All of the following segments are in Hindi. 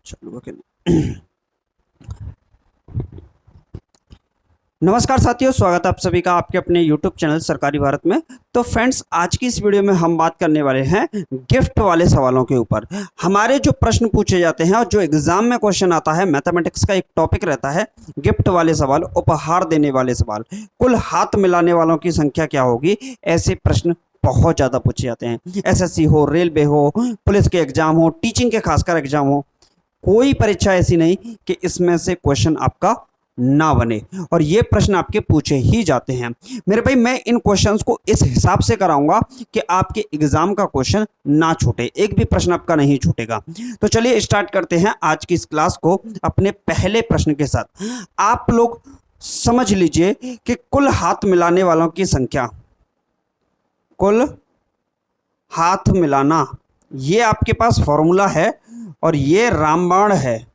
चलो ओके। नमस्कार साथियों, स्वागत है आप सभी का आपके अपने YouTube चैनल सरकारी भारत में। तो फ्रेंड्स, आज की इस वीडियो में हम बात करने वाले हैं गिफ्ट वाले सवालों के ऊपर। हमारे जो प्रश्न पूछे जाते हैं और जो एग्जाम में क्वेश्चन आता है, मैथमेटिक्स का एक टॉपिक रहता है गिफ्ट वाले सवाल, उपहार देने वाले सवाल। कुल हाथ मिलाने वालों की संख्या क्या होगी, ऐसे प्रश्न बहुत ज़्यादा पूछे जाते हैं। एसएससी हो, रेलवे हो, पुलिस के एग्जाम हो, टीचिंग के खासकर एग्जाम हो, कोई परीक्षा ऐसी नहीं कि इसमें से क्वेश्चन आपका ना बने, और ये प्रश्न आपके पूछे ही जाते हैं। मेरे भाई, मैं इन क्वेश्चंस को इस हिसाब से कराऊंगा कि आपके एग्जाम का क्वेश्चन ना छूटे, एक भी प्रश्न आपका नहीं छूटेगा। तो चलिए स्टार्ट करते हैं आज की इस क्लास को अपने पहले प्रश्न के साथ। आप लोग समझ लीजिए कि कुल हाथ मिलाने वालों की संख्या, कुल हाथ मिलाना, ये आपके पास फॉर्मूला है और ये रामबाण है।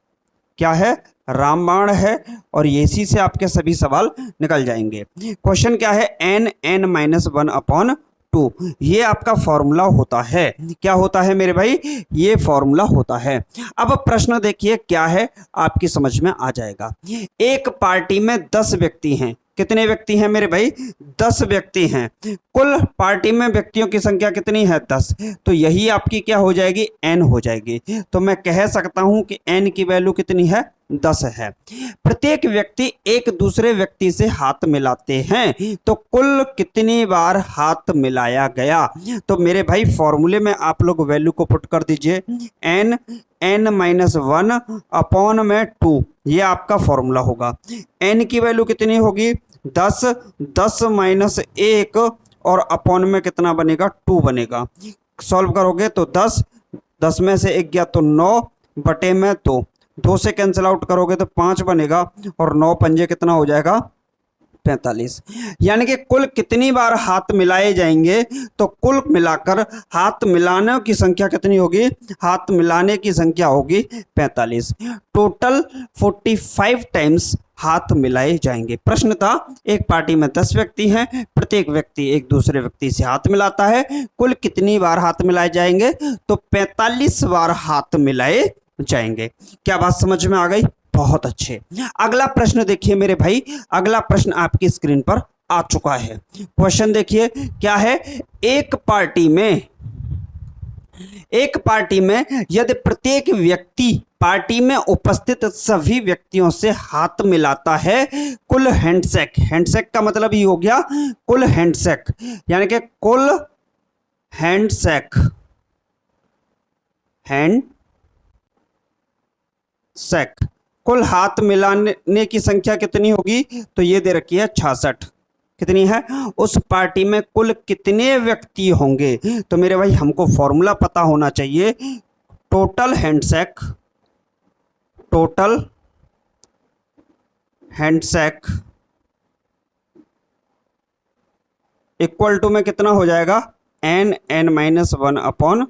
क्या है? रामबाण है, और इसी से आपके सभी सवाल निकल जाएंगे। क्वेश्चन क्या है? n(n-1/2), ये आपका फॉर्मूला होता है। क्या होता है मेरे भाई? ये फॉर्मूला होता है। अब प्रश्न देखिए क्या है, आपकी समझ में आ जाएगा। एक पार्टी में 10 व्यक्ति हैं। कितने व्यक्ति हैं मेरे भाई? 10 व्यक्ति हैं। कुल पार्टी में व्यक्तियों की संख्या कितनी है? 10। तो यही आपकी क्या हो जाएगी? n हो जाएगी। तो मैं कह सकता हूं कि n की वैल्यू कितनी है? 10 है। प्रत्येक व्यक्ति एक दूसरे व्यक्ति से हाथ मिलाते हैं, तो कुल कितनी बार हाथ मिलाया गया? तो मेरे भाई फॉर्मूले में आप लोग वैल्यू को पुट कर दीजिए, n(n-1/2), ये आपका फॉर्मूला होगा। n की वैल्यू कितनी होगी? 10, 10 - 1 और अपॉन में कितना बनेगा? 2 बनेगा। सॉल्व करोगे तो 10, 10 में से 1 गया तो 9 बटे में 2, 2 से कैंसिल आउट करोगे तो 5 बनेगा, और 9 पंजे कितना हो जाएगा? 45। यानी कि कुल कितनी बार हाथ मिलाए जाएंगे? तो कुल मिलाकर हाथ मिलाने की संख्या कितनी होगी? हाथ मिलाने की संख्या होगी 45। टोटल 45 टाइम्स हाथ मिलाए जाएंगे। प्रश्न था, एक पार्टी में 10 व्यक्ति हैं, प्रत्येक व्यक्ति एक दूसरे व्यक्ति से हाथ मिलाता है, कुल कितनी बार हाथ मिलाए जाएंगे? तो 45 बार हाथ मिलाए जाएंगे। क्या बात समझ में आ गई? बहुत अच्छे। अगला प्रश्न देखिए मेरे भाई, अगला प्रश्न आपकी स्क्रीन पर आ चुका है। क्वेश्चन देखिए क्या है। एक पार्टी में यदि प्रत्येक व्यक्ति पार्टी में उपस्थित सभी व्यक्तियों से हाथ मिलाता है, कुल हैंडशेक, हैंडशेक का मतलब ही हो गया कुल हैंडशेक, यानी कि कुल हैंडशेक, कुल हाथ मिलाने की संख्या कितनी होगी? तो ये दे रखी है 66। कितनी है? उस पार्टी में कुल कितने व्यक्ति होंगे? तो मेरे भाई हमको फॉर्मूला पता होना चाहिए। टोटल हैंडशेक इक्वल टू में कितना हो जाएगा? n(n-1/2).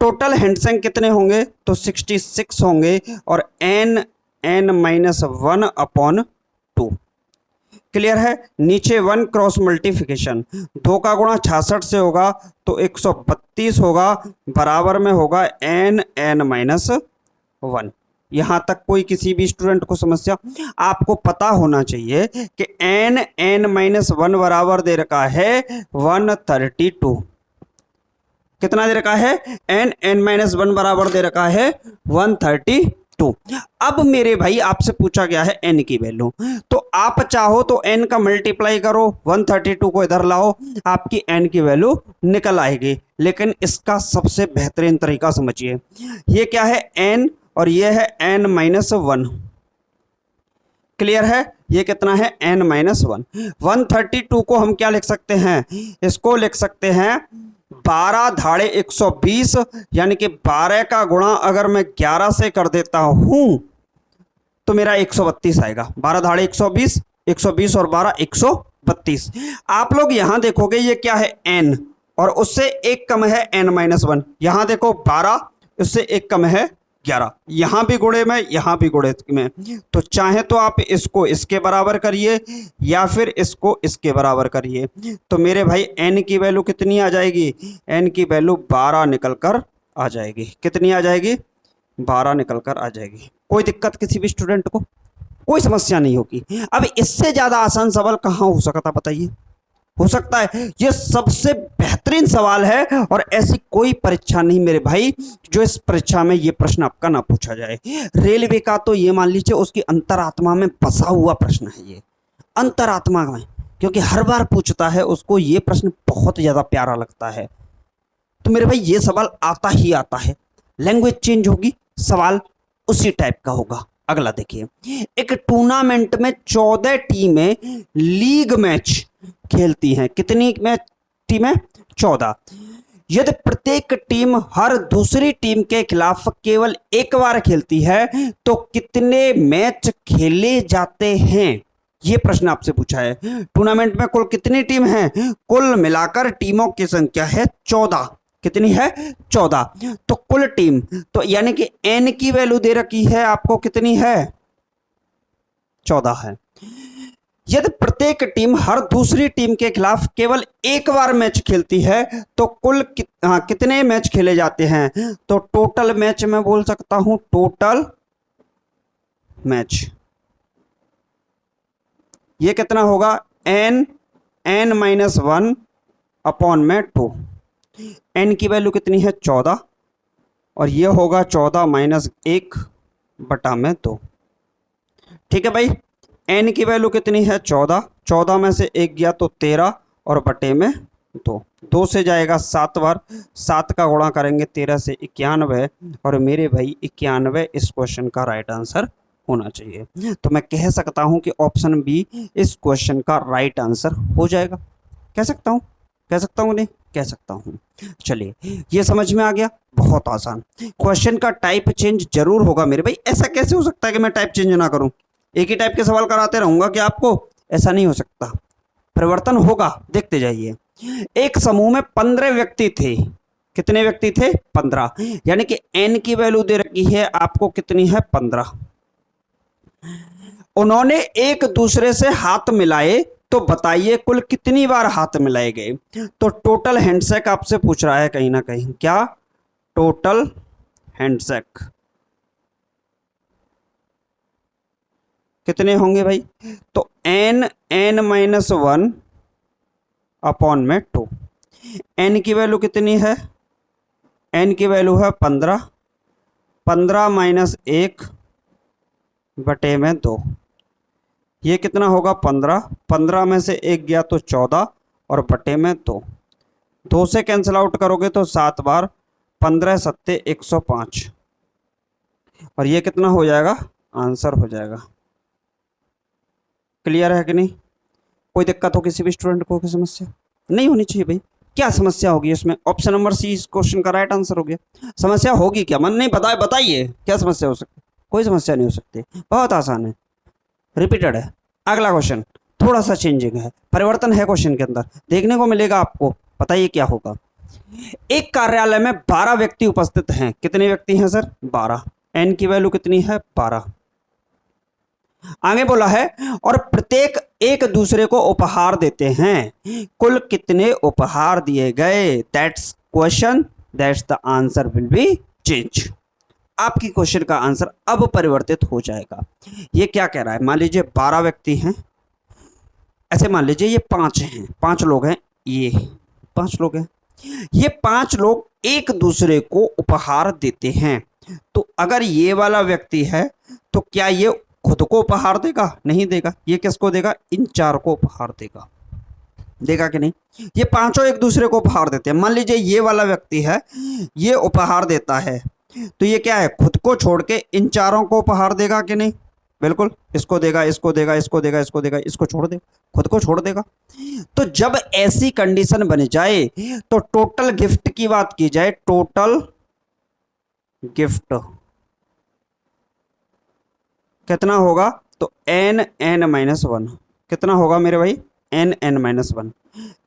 टोटल हैंडशेक कितने होंगे? तो 66 होंगे, और n(n-1/2). क्लियर है? नीचे 1 क्रॉस मल्टीप्लिकेशन, 2 का गुणा 66 से होगा तो 132 होगा, बराबर में होगा n(n-1). यहां तक कोई किसी भी स्टूडेंट को समस्या? आपको पता होना चाहिए कि n(n-1) बराबर दे रखा है 132। कितना दे रखा है? n(n-1) बराबर दे रखा है 132। अब मेरे भाई आपसे पूछा गया है n की वैल्यू, तो आप चाहो तो n का मल्टीप्लाई करो, 132 को इधर लाओ, आपकी n की वैल्यू निकल आएगी। लेकिन इसका सबसे बेहतरीन तरीका समझिए। ये क्या है? n, और ये है n-1। क्लियर है? ये कितना है? n-1। 132 को हम क्या लिख सकते हैं? इसको लिख सकते हैं 12 धाड़े 120, यानी कि 12 का गुणा अगर मैं 11 से कर देता हूं तो मेरा 132 आएगा। 12 धाड़े 120, 120 और 12 132। आप लोग यहां देखोगे ये क्या है? n, और उससे एक कम है n-1। यहां देखो 12, उससे एक कम है 11, यहां भी गुणे में, यहां भी गुणे में। तो चाहे तो आप इसको इसके बराबर करिए या फिर इसको इसके बराबर करिए। तो मेरे भाई n की वैल्यू कितनी आ जाएगी? n की वैल्यू 12 निकल कर आ जाएगी। कितनी आ जाएगी? 12 निकल कर आ जाएगी। कोई दिक्कत किसी भी स्टूडेंट को, कोई समस्या नहीं होगी। अब इससे ज्यादा आसान सवाल कहाँ हो सकता बताइए? हो सकता है ये सबसे बेहतरीन सवाल है और ऐसी कोई परीक्षा नहीं मेरे भाई जो इस परीक्षा में ये प्रश्न आपका ना पूछा जाए। रेलवे का तो ये मान लीजिए उसकी अंतरात्मा में बसा हुआ प्रश्न है, ये अंतरात्मा में, क्योंकि हर बार पूछता है, उसको ये प्रश्न बहुत ज्यादा प्यारा लगता है। तो मेरे भाई ये सवाल आता ही आता है। लैंग्वेज चेंज होगी, सवाल उसी टाइप का होगा। अगला देखिए, एक टूर्नामेंट में 14 टीमें लीग मैच खेलती हैं। कितनी मैच टीमें? 14। यदि प्रत्येक टीम हर दूसरी टीम के खिलाफ केवल एक बार खेलती है तो कितने मैच खेले जाते हैं? ये प्रश्न आपसे पूछा है। टूर्नामेंट में कुल कितनी टीम है? कुल मिलाकर टीमों की संख्या है 14। कितनी है? 14। तो कुल टीम, तो यानी कि n की वैल्यू दे रखी है आपको, कितनी है? 14 है। यदि प्रत्येक टीम हर दूसरी टीम के खिलाफ केवल एक बार मैच खेलती है तो कुल कितने मैच खेले जाते हैं? तो टोटल मैच मैं बोल सकता हूं, टोटल मैच ये कितना होगा? n-1 अपॉन में 2। n की वैल्यू कितनी है? 14, और ये होगा 14 - 1 बटा में 2। ठीक है भाई, n की वैल्यू कितनी है? 14। 14 में से 1 गया तो 13 और बटे में 2। 2 से जाएगा 7 बार, 7 का गुणा करेंगे 13 से 91, और मेरे भाई 91 इस क्वेश्चन का राइट आंसर होना चाहिए। तो मैं कह सकता हूं कि ऑप्शन बी इस क्वेश्चन का राइट आंसर हो जाएगा। कह सकता हूं? कह सकता हूं? नहीं कह सकता हूं। चलिए, ये समझ में आ गया। बहुत आसान। क्वेश्चन का टाइप चेंज जरूर होगा मेरे भाई। ऐसा कैसे हो सकता है कि मैं टाइप चेंज ना करूं? एक ही टाइप के सवाल कराते रहूंगा कि आपको? ऐसा नहीं हो सकता, परिवर्तन होगा, देखते जाइए। एक समूह में 15 व्यक्ति थे। कितने व्यक्ति थे? 15। यानी कि n की वैल्यू दे रखी है आपको, कितनी है? 15। उन्होंने एक दूसरे से हाथ मिलाए, तो बताइए कुल कितनी बार हाथ मिलाए गए? तो टोटल हैंडशेक आपसे पूछ रहा है कहीं ना कहीं। क्या? टोटल हैंडशेक कितने होंगे भाई? तो n-1 अपॉन में 2। n की वैल्यू कितनी है? n की वैल्यू है 15। 15 - 1 बटे में 2। ये कितना होगा? 15। 15 में से 1 गया तो 14 और बटे में 2। 2 से कैंसिल आउट करोगे तो 7 बार, 15 × 7 = 105, और ये कितना हो जाएगा? आंसर हो जाएगा। क्लियर है कि नहीं? कोई दिक्कत हो किसी भी स्टूडेंट को? कोई समस्या नहीं होनी चाहिए भाई। क्या समस्या होगी इसमें? ऑप्शन नंबर सी इस क्वेश्चन का राइट आंसर हो गया। समस्या होगी क्या? मन नहीं बताइए क्या समस्या हो सकती? कोई समस्या नहीं हो सकती, बहुत आसान है, रिपीटेड है। अगला क्वेश्चन थोड़ा सा चेंजिंग है, परिवर्तन है क्वेश्चन के अंदर, देखने को मिलेगा आपको। बताइए क्या होगा? एक कार्यालय में 12 व्यक्ति उपस्थित हैं। कितने व्यक्ति हैं सर? 12। n की वैल्यू कितनी है? 12। आगे बोला है, और प्रत्येक एक दूसरे को उपहार देते हैं। कुल कितने उपहार दिए गए? That's question, that's the answer will be change. आपकी क्वेश्चन का आंसर अब परिवर्तित हो जाएगा। ये क्या कह रहा है? मान लीजिए 12 व्यक्ति हैं, ऐसे मान लीजिए ये 5 हैं, 5 लोग हैं, ये 5 लोग हैं, ये 5 लोग एक दूसरे को उपहार देते हैं। तो अगर ये वाला व्यक्ति है तो क्या ये खुद को उपहार देगा? नहीं देगा। ये किसको देगा? इन 4 को उपहार देगा। देगा कि नहीं? ये पांचों एक दूसरे को उपहार देते हैं। मान लीजिए ये वाला व्यक्ति है, ये उपहार देता है, तो ये क्या है? खुद को छोड़ के इन 4 को उपहार देगा कि नहीं? बिल्कुल, इसको देगा, इसको देगा, इसको देगा, इसको देगा, इसको छोड़ देगा, खुद को छोड़ देगा। तो जब ऐसी कंडीशन बन जाए तो टोटल गिफ्ट की बात की जाए, टोटल गिफ्ट कितना होगा? तो n-1 कितना होगा मेरे भाई? n-1।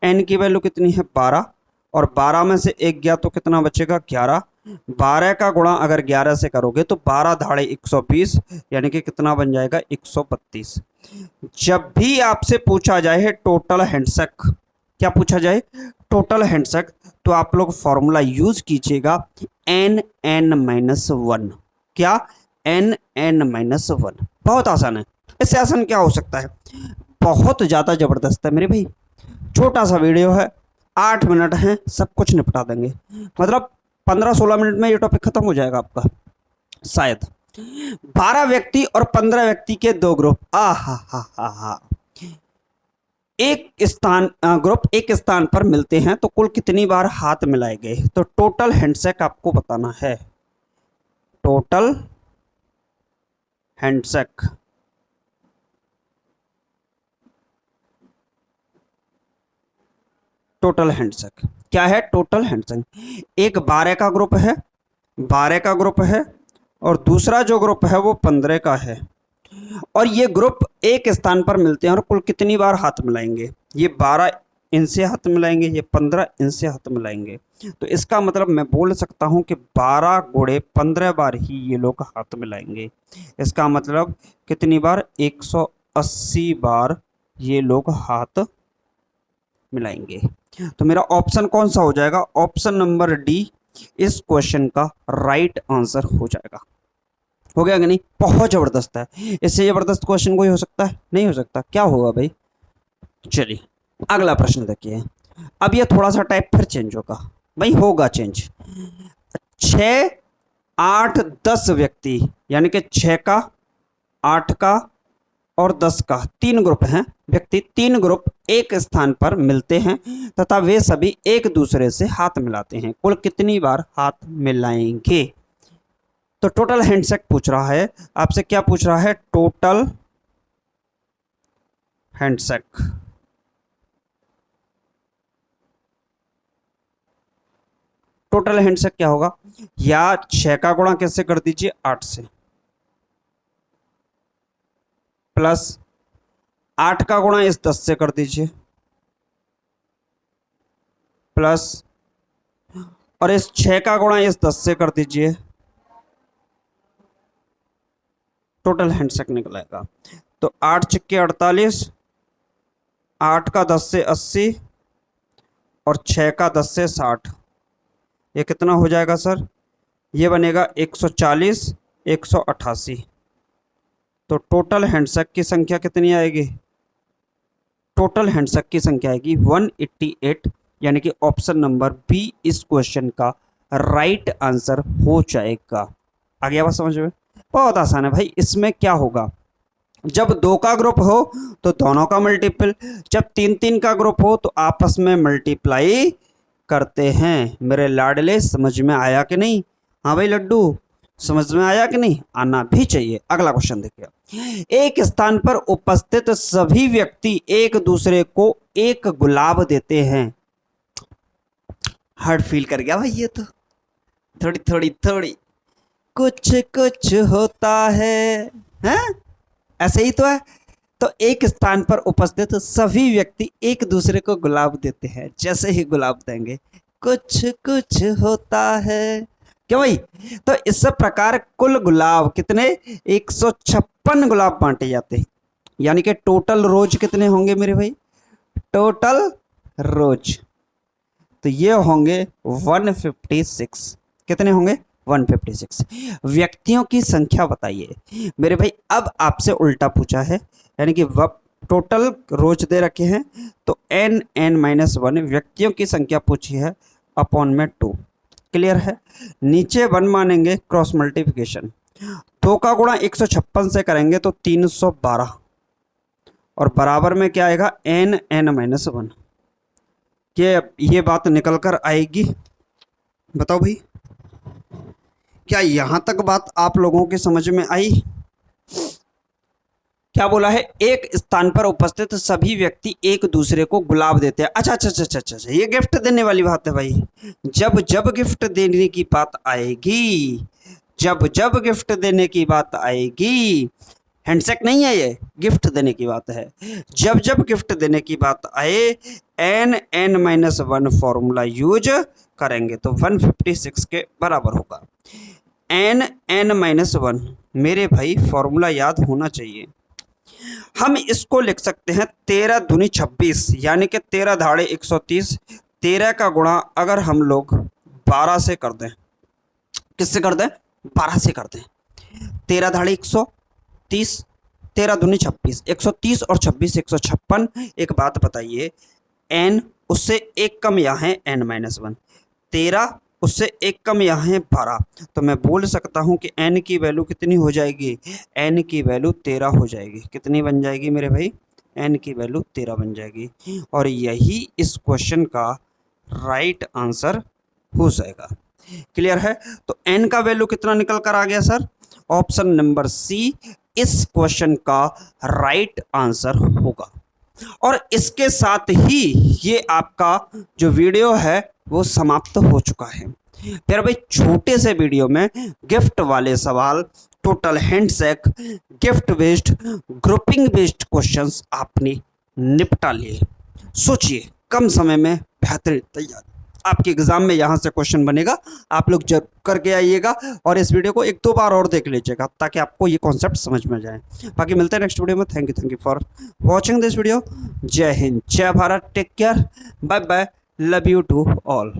n की वैल्यू कितनी है? 12, और 12 में से 1 गया तो कितना बचेगा? 11। 12 का गुणा अगर 11 से करोगे तो 12 × 120, यानी कि कितना बन जाएगा? 132। जब भी आपसे पूछा जाए टोटल हैंडशेक, क्या पूछा जाए? टोटल हैंडशेक, तो आप लोग फॉर्मूला यूज कीजिएगा n-1। क्या, एन एन माइनस वन। बहुत आसान है, इससे आसान क्या हो सकता है। बहुत ज़्यादा ज़बरदस्त है मेरे भाई, छोटा सा वीडियो है, 8 मिनट है, सब कुछ निपटा देंगे। मतलब 15-16 मिनट में ये टॉपिक खत्म हो जाएगा आपका शायद। 12 व्यक्ति और 15 व्यक्ति के 2 ग्रुप, आ हा, एक स्थान ग्रुप एक स्थान पर मिलते हैं तो कुल कितनी बार हाथ मिलाए गए। तो टोटल हैंडशेक आपको बताना है, टोटल हैंडशेक। टोटल हैंडशेक क्या है, टोटल हैंडशेक। एक 12 का ग्रुप है, 12 का ग्रुप है, और दूसरा जो ग्रुप है वो 15 का है, और ये ग्रुप एक स्थान पर मिलते हैं और कुल कितनी बार हाथ मिलाएंगे। ये 12 इनसे हाथ मिलाएंगे, ये 15 इनसे हाथ मिलाएंगे। तो इसका मतलब मैं बोल सकता हूं कि 12 गुणे 15 बार ही ये लोग हाथ मिलाएंगे। इसका मतलब कितनी बार, 180 बार ये लोग हाथ मिलाएंगे। तो मेरा ऑप्शन कौन सा हो जाएगा, ऑप्शन नंबर डी इस क्वेश्चन का राइट आंसर हो जाएगा। हो गया कि नहीं, बहुत जबरदस्त है। इससे जबरदस्त क्वेश्चन कोई हो सकता है, नहीं हो सकता। क्या होगा भाई, चलिए अगला प्रश्न देखिए। अब ये थोड़ा सा टाइप फिर चेंज होगा भाई, होगा चेंज। 6, 8, 10 व्यक्ति, यानी कि 6 का, 8 का और 10 का, 3 ग्रुप हैं व्यक्ति, 3 ग्रुप एक स्थान पर मिलते हैं तथा वे सभी एक दूसरे से हाथ मिलाते हैं। कुल कितनी बार हाथ मिलाएंगे। तो टोटल हैंडशेक पूछ रहा है आपसे, क्या पूछ रहा है, टोटल हैंडशेक। टोटल हैंडशेक क्या होगा, या 6 का गुणा कैसे कर दीजिए, 8 से, प्लस 8 का गुणा इस 10 से कर दीजिए, प्लस, और इस 6 का गुणा इस 10 से कर दीजिए। टोटल हैंडशेक निकलेगा। तो 8 छिक्के 48, 8 का 10 से 80 और 6 का 10 से 60, ये कितना हो जाएगा सर, ये बनेगा 140, 188। तो टोटल हैंडशेक की संख्या कितनी आएगी, टोटल हैंडशेक की संख्या आएगी 188, यानी कि ऑप्शन नंबर बी इस क्वेश्चन का राइट आंसर हो जाएगा। आ गया बात समझ में, बहुत आसान है भाई। इसमें क्या होगा, जब 2 का ग्रुप हो तो दोनों का मल्टीपल, जब 3-3 का ग्रुप हो तो आपस में मल्टीप्लाई करते हैं। मेरे लाडले समझ में आया कि नहीं, हाँ भाई लड्डू समझ में आया कि नहीं, आना भी चाहिए। अगला क्वेश्चन देखिए। एक स्थान पर उपस्थित सभी व्यक्ति एक दूसरे को एक गुलाब देते हैं। हार्ड फील कर गया भाई, ये तो थोड़ी थोड़ी थोड़ी कुछ कुछ होता है, हैं? ऐसे ही तो है। तो एक स्थान पर उपस्थित सभी व्यक्ति एक दूसरे को गुलाब देते हैं, जैसे ही गुलाब देंगे कुछ कुछ होता है, क्यों भाई। तो इस प्रकार कुल गुलाब कितने, 156 गुलाब बांटे जाते हैं, यानी कि टोटल रोज कितने होंगे मेरे भाई, टोटल रोज तो ये होंगे 156। कितने होंगे, 156। व्यक्तियों की संख्या बताइए मेरे भाई। अब आपसे उल्टा पूछा है, यानी कि टोटल रोज दे रखे हैं तो n(n-1) व्यक्तियों की संख्या पूछी है, अपॉन में 2। क्लियर है, नीचे 1 मानेंगे, क्रॉस मल्टीप्लिकेशन, 2 का गुणा 156 से करेंगे तो 312, और बराबर में क्या आएगा, n(n-1). ये बात निकल कर आएगी, बताओ भाई, क्या यहां तक बात आप लोगों के समझ में आई। क्या बोला है, एक स्थान पर उपस्थित सभी व्यक्ति एक दूसरे को गुलाब देते हैं। अच्छा अच्छा अच्छा अच्छा अच्छा, ये गिफ्ट देने वाली बात है भाई। जब जब गिफ्ट देने की बात आएगी, जब जब गिफ्ट देने की बात आएगी, हैंडशेक नहीं है, ये गिफ्ट देने की बात है। जब जब गिफ्ट देने की बात आए n(n-1) फॉर्मूला यूज करेंगे तो 156 के बराबर होगा। n(n-1) मेरे भाई फॉर्मूला याद होना चाहिए। हम इसको लिख सकते हैं 13 दूनी 26, यानी कि 13 धाड़े 130। 13 का गुणा अगर हम लोग 12 से कर दें, किससे कर दें, 12 से कर दें, 13 धाड़ी 130, 13 दूनी 26, 130 और 26 156। एक बात बताइए, n उससे एक कम यहाँ है n-1, 13 उससे एक कम यहाँ है 12, तो मैं बोल सकता हूँ कि n की वैल्यू कितनी हो जाएगी, n की वैल्यू 13 हो जाएगी। कितनी बन जाएगी मेरे भाई, n की वैल्यू 13 बन जाएगी। और यही इस क्वेश्चन का राइट आंसर हो जाएगा। क्लियर है? तो n का वैल्यू कितना निकल कर आ गया सर, ऑप्शन नंबर सी इस क्वेश्चन का राइट आंसर होगा। और इसके साथ ही ये आपका जो वीडियो है वो समाप्त हो चुका है। फिर भाई छोटे से वीडियो में गिफ्ट वाले सवाल, total handshake, gift based, grouping based questions आपने निपटा लिए। सोचिए, कम समय में बेहतरीन तैयारी, आपके एग्जाम में यहाँ से क्वेश्चन बनेगा, आप लोग जरूर करके आइएगा। और इस वीडियो को 1-2 बार और देख लीजिएगा ताकि आपको ये कॉन्सेप्ट समझ में जाए। बाकी मिलते हैं नेक्स्ट वीडियो में। Thank you for watching this video. Jai Hind, Jai Bharat, take care, bye bye, love you to all.